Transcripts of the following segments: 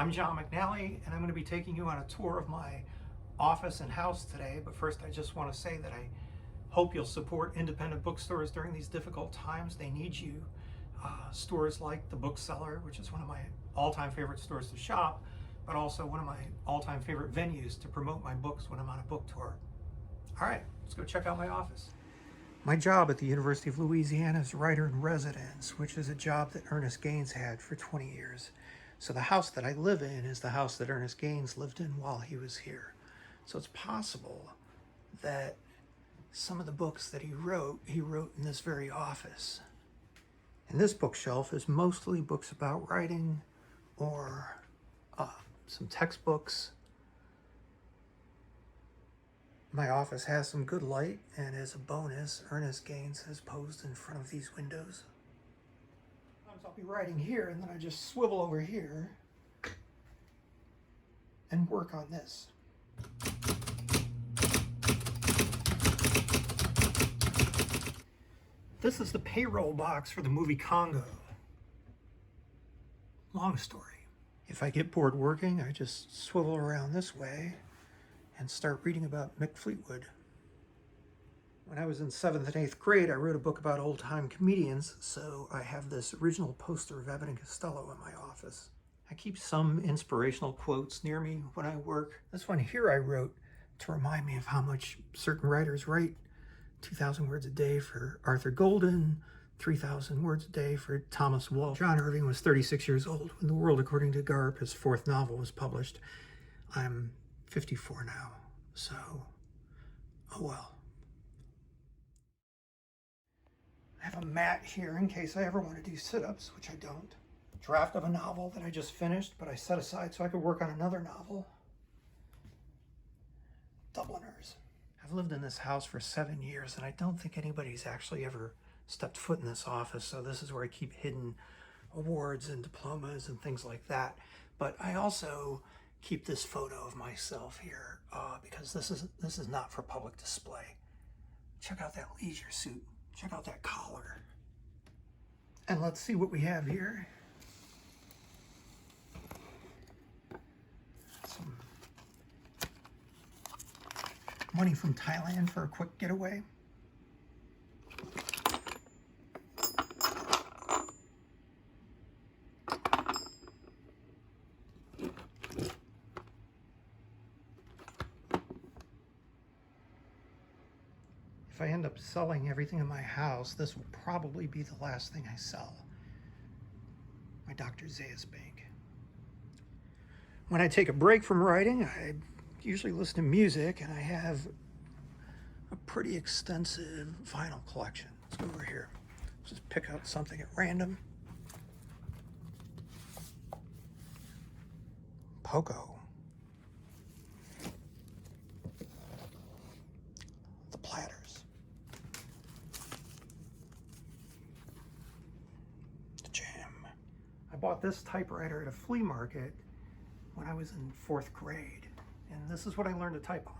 I'm John McNally, and I'm going to be taking you on a tour of my office and house today. But first, I just want to say that I hope you'll support independent bookstores during these difficult times. They need you. Stores like The Bookseller, which is one of my all-time favorite stores to shop, but also one of my all-time favorite venues to promote my books when I'm on a book tour. All right, let's go check out my office. My job at the University of Louisiana is writer in residence, which is a job that Ernest Gaines had for 20 years. So the house that I live in is the house that Ernest Gaines lived in while he was here. So it's possible that some of the books that he wrote in this very office. And this bookshelf is mostly books about writing or some textbooks. My office has some good light, and as a bonus, Ernest Gaines has posed in front of these windows. Sometimes I'll be writing here, and then I just swivel over here and work on this. This is the payroll box for the movie Congo. Long story. If I get bored working, I just swivel around this way and start reading about Mick Fleetwood. When I was in 7th and 8th grade, I wrote a book about old-time comedians, so I have this original poster of Abbott and Costello in my office. I keep some inspirational quotes near me when I work. This one here I wrote to remind me of how much certain writers write. 2,000 words a day for Arthur Golden, 3,000 words a day for Thomas Wolfe. John Irving was 36 years old when The World According to Garp, his 4th novel, was published. I'm 54 now, so, oh well. I have a mat here in case I ever want to do sit-ups, which I don't. Draft of a novel that I just finished, but I set aside so I could work on another novel. Dubliners. I've lived in this house for 7 years, and I don't think anybody's actually ever stepped foot in this office, so this is where I keep hidden awards and diplomas and things like that. But I also keep this photo of myself here because this is not for public display. Check out that leisure suit. Check out that collar. And let's see what we have here. Some money from Thailand for a quick getaway. If I end up selling everything in my house, this will probably be the last thing I sell. My Dr. Zayas bank. When I take a break from writing, I usually listen to music, and I have a pretty extensive vinyl collection. Let's go over here. Let's just pick out something at random. Pogo. The Platters. The Jam. I bought this typewriter at a flea market when I was in 4th grade, and this is what I learned to type on.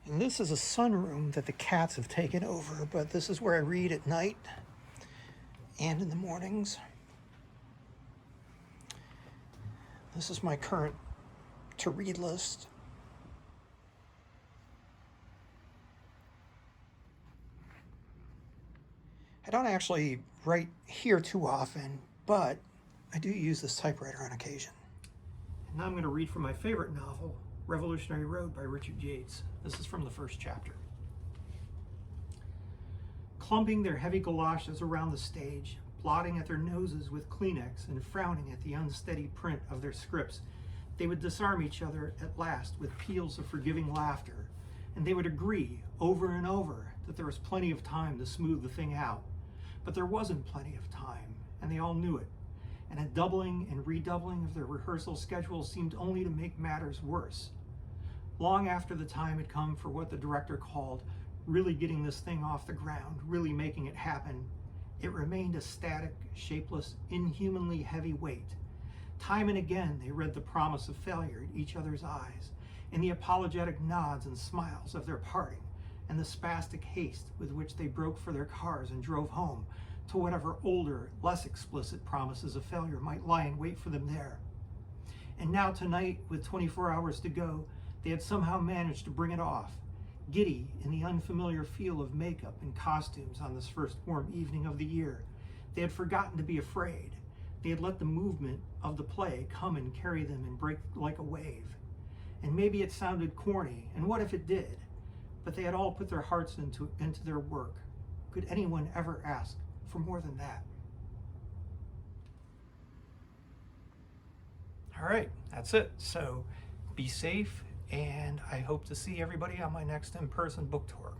And this is a sunroom that the cats have taken over, but this is where I read at night and in the mornings. This is my current to-read list. I don't actually write here too often, but I do use this typewriter on occasion. And now I'm going to read from my favorite novel, Revolutionary Road by Richard Yates. This is from the 1st chapter. Clumping their heavy galoshes around the stage, blotting at their noses with Kleenex and frowning at the unsteady print of their scripts, they would disarm each other at last with peals of forgiving laughter, and they would agree over and over that there was plenty of time to smooth the thing out. But there wasn't plenty of time, and they all knew it. And a doubling and redoubling of their rehearsal schedules seemed only to make matters worse. Long after the time had come for what the director called really getting this thing off the ground, really making it happen, it remained a static, shapeless, inhumanly heavy weight. Time and again they read the promise of failure in each other's eyes, in the apologetic nods and smiles of their parting, and the spastic haste with which they broke for their cars and drove home, to whatever older, less explicit promises of failure might lie in wait for them there. And now tonight, with 24 hours to go, they had somehow managed to bring it off, giddy in the unfamiliar feel of makeup and costumes on this first warm evening of the year. They had forgotten to be afraid. They had let the movement of the play come and carry them and break like a wave. And maybe it sounded corny, and what if it did? But they had all put their hearts into their work. Could anyone ever ask for more than that? All right, that's it. So be safe, and I hope to see everybody on my next in-person book tour.